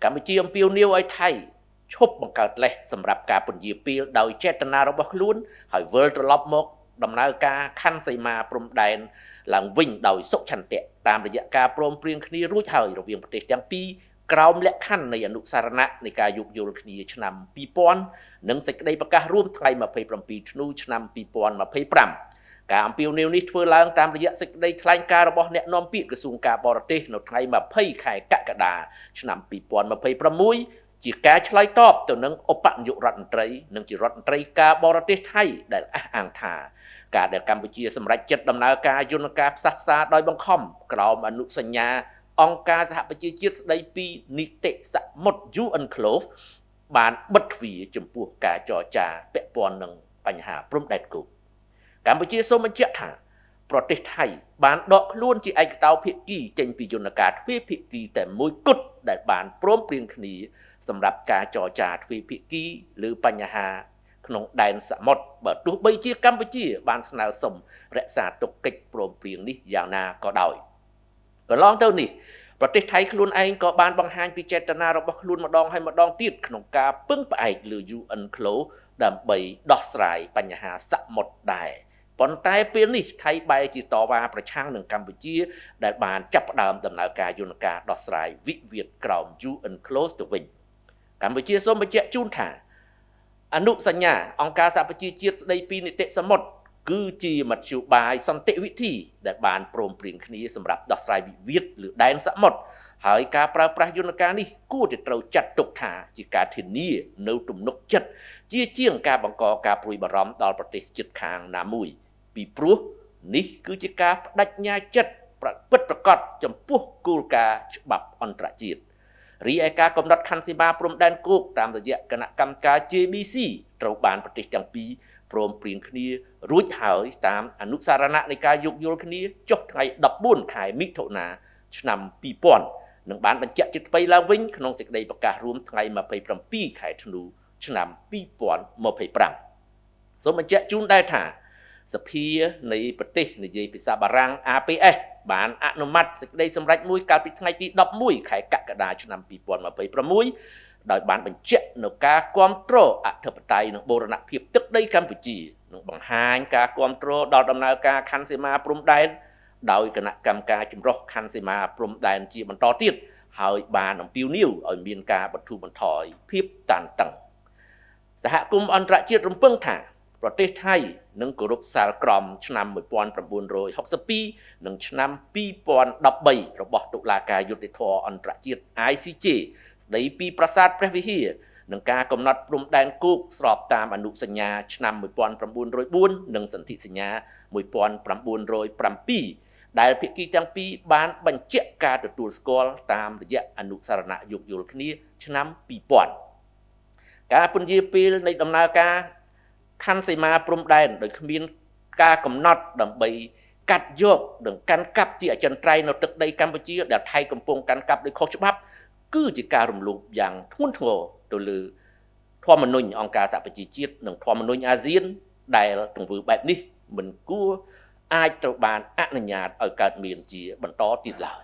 កម្ពុជាអំពាវនាវឲ្យថៃឈប់បង្កើតលេសសម្រាប់ការពន្យាពេលដោយចេតនារបស់ខ្លួនហើយវិលត្រឡប់មកដំណើរការខណ្ឌសីមាព្រំដែនឡើងវិញដោយសុឆន្ទៈតាមរយៈការព្រមព្រៀងគ្នារួចហើយរវាងប្រទេសទាំងពីរក្រោមលក្ខខណ្ឌនៃអនុសារណៈនៃការយោគយល់គ្នាឆ្នាំ2000និងសេចក្តីប្រកាសរួមថ្ងៃ27ធ្នូឆ្នាំ2025ការអំពាវនាវនេះធ្វើឡើងតាមរយៈសេចក្តីថ្លែងការណ៍របស់អ្នកនាំពាក្យក្រសួងការបរទេសនៅថ្ងៃ20ខែកក្កដាឆ្នាំ2026ជាការឆ្លើយតបទៅនឹងឧបនាយករដ្ឋមន្ត្រីនិងជារដ្ឋមន្ត្រីការបរទេសថៃដែលអះអាងថាការដែលកម្ពុជាសម្រេចចិត្តដំណើរការយន្តការផ្សះផ្សាដោយបង្ខំក្រោមអនុសញ្ញាអង្គការសហប្រជាជាតិស្តីពីនីតិសមុទ្រ UNCLOS បានបិទទ្វារចំពោះការចរចាពាក់ព័ន្ធនឹងបញ្ហាព្រំដែនគោកកម្ពុជាសូមបញ្ជាក់ថាប្រទេសថៃបានដកខ្លួនជាឯកតោភាគីចេញពីយន្តការទ្វេភាគីតែមួយគត់ដែលបានព្រមព្រៀងគ្នាសម្រាប់ការចរចាទ្វេភាគីឬបញ្ហាក្នុងដែនសមុទ្របើទោះបីជាកម្ពុជាបានស្នើសុំរក្សាទុកកិច្ចព្រមព្រៀងនេះយ៉ាងណាក៏ដោយកន្លងទៅនេះប្រទេសថៃខ្លួនឯងក៏បានបង្ហាញពីចេតនារបស់ខ្លួនម្ដងហើយម្ដងទៀតក្នុងការពឹងផ្អែកលើ UNCLOS ដើម្បីដោះស្រាយបញ្ហាសមុទ្រដែរប៉ុន្តែពេលនេះថៃបែរជាតវ៉ាប្រឆាំងនឹងកម្ពុជាដែលបានចាប់ផ្ដើមដំណើរការយន្តការដោះស្រាយវិវាទក្រោម UNCLOS ទៅវិញកម្ពុជាសូមបញ្ជាក់ជូនថាអនុសញ្ញាអង្គការសហប្រជាជាតិស្តីពីនីតិសមុទ្រគឺជាមធ្យោបាយសន្តិវិធីដែលបានព្រមព្រៀងគ្នាសម្រាប់ដោះស្រាយវិវាទលើដែនសមុទ្រហើយការប្រើប្រាស់យន្តការនេះគួរតែត្រូវចាត់ទុកថាជាការធានានៅទំនុកចិត្តជាងការបង្កការព្រួយបារម្ភដល់ប្រទេសជិតខាងណាមួយពីព្រោះនេះគឺជាការបដិញ្ញាចិត្តពិតប្រាកដចំពោះគោលការណ៍ច្បាប់អន្តរជាតិរីឯការកំណត់ខណ្ឌសីមាព្រំដែនគោកតាមរយៈគណៈកម្មការ JBC ត្រូវបានប្រទេសទាំងពីរព្រមព្រៀងគ្នារួចហើយតាមអនុសារណៈនៃការយោគយល់គ្នាចុះថ្ងៃ14ខែមិថុនាឆ្នាំ2000នឹងបានបញ្ជាក់ជាថ្មីឡើងវិញក្នុងសេចក្តីប្រកាសរួមថ្ងៃ27ខែធ្នូឆ្នាំ2025សូមបញ្ជាក់ជូនដែរថាសភានៃប្រទេសនិយាយភាសាបារាំង APS បានអនុម័តសេចក្តីសម្រេចមួយកាលពីថ្ងៃទី11ខែកក្កដាឆ្នាំ2026ដោយបានបញ្ជាក់នូវការគាំទ្រអធិបតេយ្យនិងបូរណភាពទឹកដីកម្ពុជានិងបង្ហាញការគាំទ្រដល់ដំណើរការខណ្ឌសីមាព្រំដែនដោយគណៈកម្មការចម្រុះខណ្ឌសីមាព្រំដែនជាបន្តទៀតហើយបានអំពាវនាវឲ្យមានការបន្ធូរបន្ថយភាពតានតឹងសហគមន៍អន្តរជាតិរំពឹងថាប្រទេសថៃនឹងគោរពសាលក្រមឆ្នាំ1962និងឆ្នាំ2013របស់តុលាការយុត្តិធម៌អន្តរជាតិ ICJ ស្តីពីប្រាសាទព្រះវិហារនិងការកំណត់ព្រំដែនគោកស្របតាមអនុសញ្ញាឆ្នាំ1904និងសន្ធិសញ្ញា1907ដែលភាគីទាំងពីរបានបញ្ជាក់ការទទួលស្គាល់តាមរយៈអនុសារណៈយោគយល់គ្នាឆ្នាំ2000ការពន្យាពេលនៃដំណើរការខណ្ឌសីមាព្រំដែនដោយគ្មានការកំណត់ដើម្បីកាត់យកនិងកាន់កាប់ជាអចិន្ត្រៃយ៍នៅទឹកដីកម្ពុជាដែលថៃកំពុងកាន់កាប់ដោយខុសច្បាប់គឺជាការរំលោភយ៉ាងធ្ងន់ធ្ងរទៅលើធម្មនុញ្ញអង្គការសហប្រជាជាតិនិងធម្មនុញ្ញអាស៊ានដែលទង្វើបែបនេះមិនគួរអាចត្រូវបានអនុញ្ញាតឲ្យកើតមានជាបន្តទៀតឡើយ